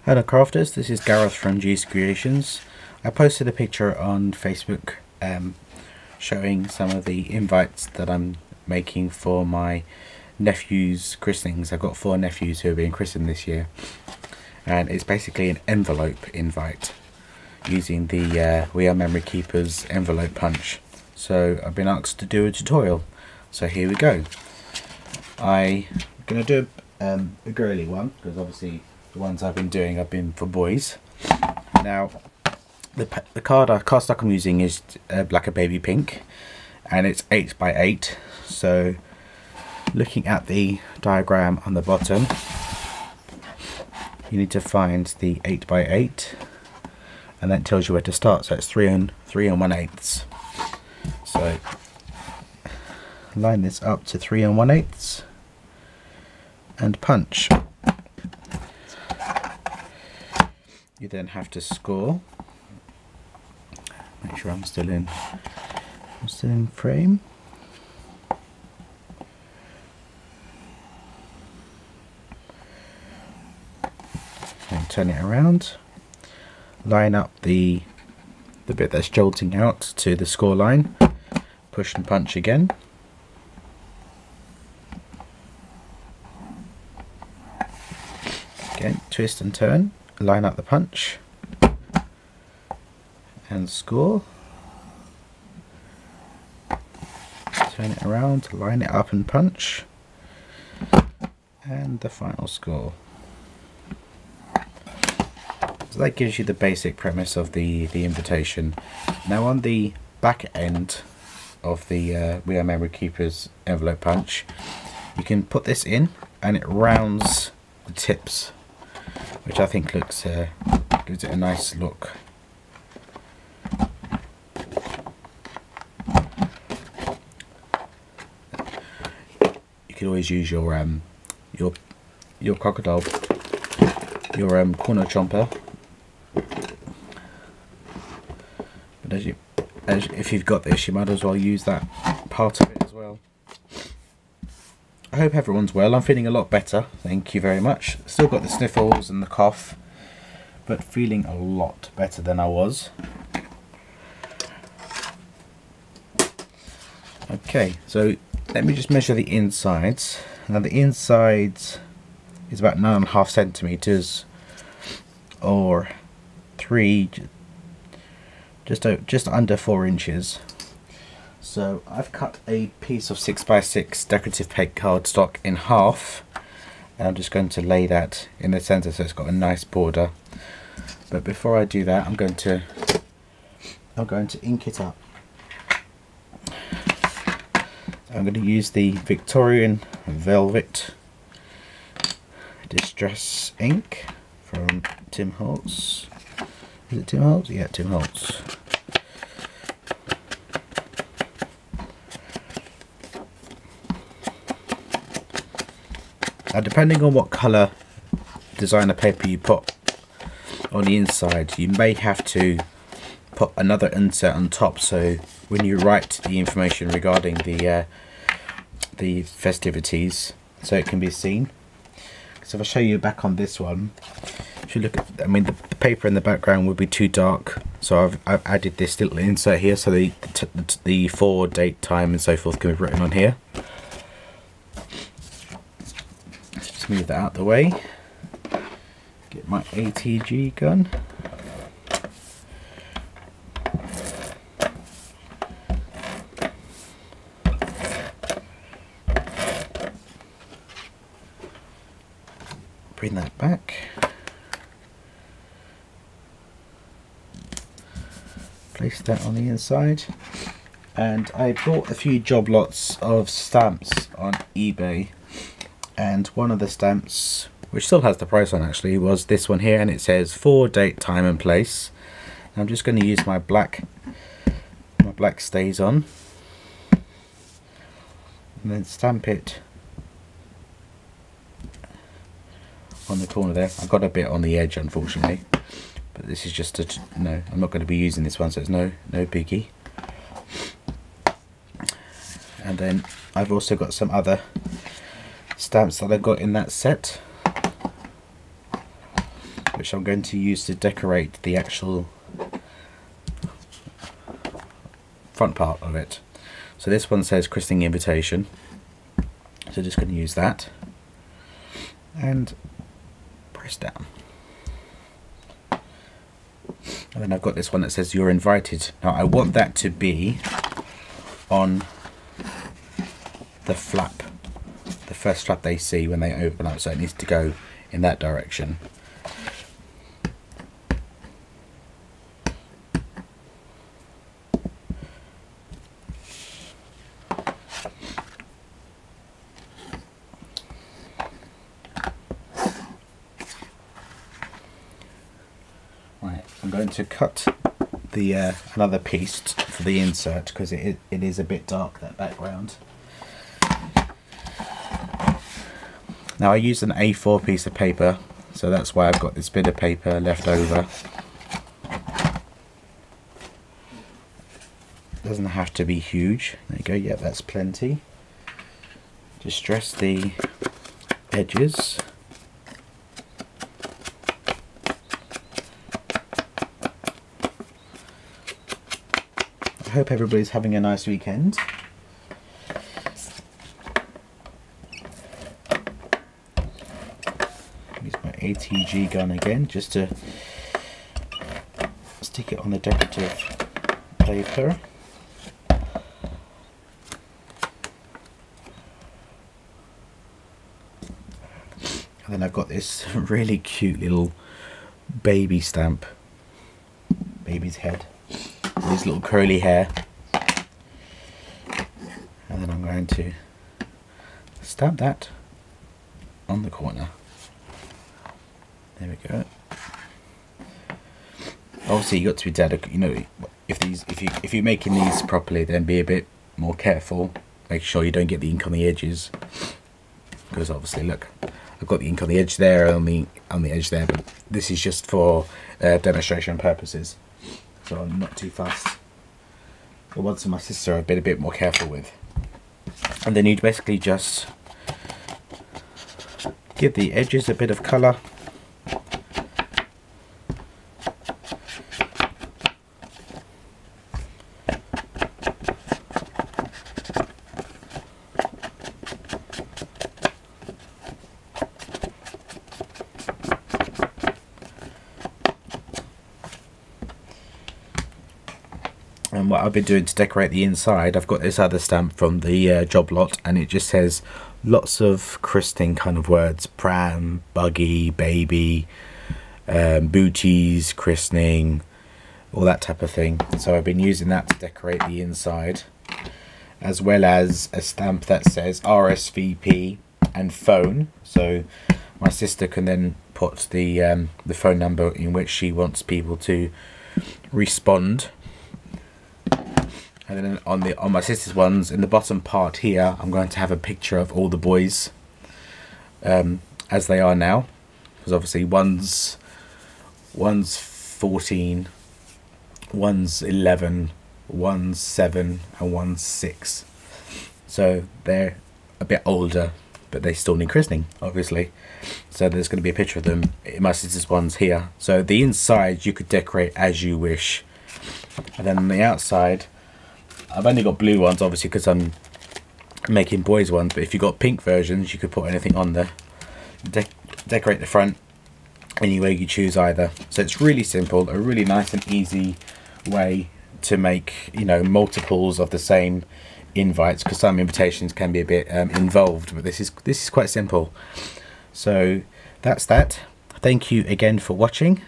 Hello crafters, this is Gareth from G's Creations. I posted a picture on Facebook showing some of the invites that I'm making for my nephews' christenings. I've got 4 nephews who are being christened this year, and it's basically an envelope invite using the We Are Memory Keepers envelope punch. So I've been asked to do a tutorial, so here we go. I'm going to do a girly one because obviously the ones I've been doing have been for boys. Now the cardstock I'm using is like a baby pink, and it's 8 by 8. So looking at the diagram on the bottom, you need to find the 8 by 8, and that tells you where to start. So it's 3 and 1/8. So line this up to 3 and 1/8 and punch. You then have to score. Make sure I'm still in frame. And turn it around. Line up the bit that's jolting out to the score line. Push and punch again. Again, twist and turn. Line up the punch and score. Turn it around, line it up and punch, and the final score. So that gives you the basic premise of the invitation. Now on the back end of the We Are Memory Keepers envelope punch, you can put this in and it rounds the tips, which I think looks gives it a nice look. You could always use your crocodile, your corner chomper, but if you've got this, you might as well use that part of it as well. I hope everyone's well. I'm feeling a lot better, thank you very much. Still got the sniffles and the cough, but feeling a lot better than I was. Okay, so let me just measure the insides. Now the insides is about 9.5 centimeters, or just under 4 inches. So I've cut a piece of 6 by 6 decorative paper cardstock in half, and I'm just going to lay that in the center so it's got a nice border. But before I do that, I'm going to ink it up. I'm going to use the Victorian Velvet Distress ink from Tim Holtz. Is it Tim Holtz? Yeah, Tim Holtz. Now, depending on what colour designer paper you put on the inside, you may have to put another insert on top, so when you write the information regarding the festivities, so it can be seen. So if I show you back on this one, if you look at, I mean, the paper in the background would be too dark, so I've added this little insert here, so the for, date, time and so forth can be written on here. Just move that out the way. Get my ATG gun. Bring that back. Place that on the inside. And I bought a few job lots of stamps on eBay, and one of the stamps, which still has the price on actually, was this one here, and it says for, date, time and place. And I'm just going to use my black StazOn and then stamp it on the corner there. I've got a bit on the edge unfortunately, but this is just no, I'm not going to be using this one, so it's no biggie. And then I've also got some other stamps that I got in that set. which I'm going to use to decorate the actual front part of it. So this one says christening invitation, so just going to use that and press down. And then I've got this one that says you're invited. Now I want that to be on the flap, the first flap they see when they open up, so it needs to go in that direction. Right, I'm going to cut the another piece for the insert because it is a bit dark, that background. Now I used an A4 piece of paper, so that's why I've got this bit of paper left over. Doesn't have to be huge. There you go, yeah, that's plenty. Just dress the edges. I hope everybody's having a nice weekend. Use my ATG gun again just to stick it on the decorative paper. And then I've got this really cute little baby stamp, baby's head. His little curly hair, and then I'm going to stamp that on the corner. There we go. Obviously, you got to be delicate. You know, if you're making these properly, then be a bit more careful. Make sure you don't get the ink on the edges, because obviously, look, I've got the ink on the edge there, on the edge there, but this is just for demonstration purposes. So I'm not too fast. The ones of my sister I've been a bit more careful with. And then you basically just give the edges a bit of colour. And what I've been doing to decorate the inside, I've got this other stamp from the job lot, and it just says lots of christening kind of words: pram, buggy, baby, booties, christening, all that type of thing. So I've been using that to decorate the inside, as well as a stamp that says RSVP and phone, so my sister can then put the phone number in which she wants people to respond. And then on my sister's ones, in the bottom part here, I'm going to have a picture of all the boys as they are now, because obviously one's 14, one's 11, one's 7, and one's 6. So they're a bit older, but they still need christening, obviously. So there's going to be a picture of them in my sister's ones here. So the inside you could decorate as you wish, and then on the outside, I've only got blue ones, obviously, because I'm making boys ones, but if you've got pink versions, you could put anything on there. Decorate the front any way you choose either. So it's really simple, a really nice and easy way to make, you know, multiples of the same invites, because some invitations can be a bit involved, but this is quite simple. So that's that. Thank you again for watching.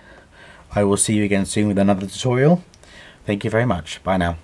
I will see you again soon with another tutorial. Thank you very much. Bye now.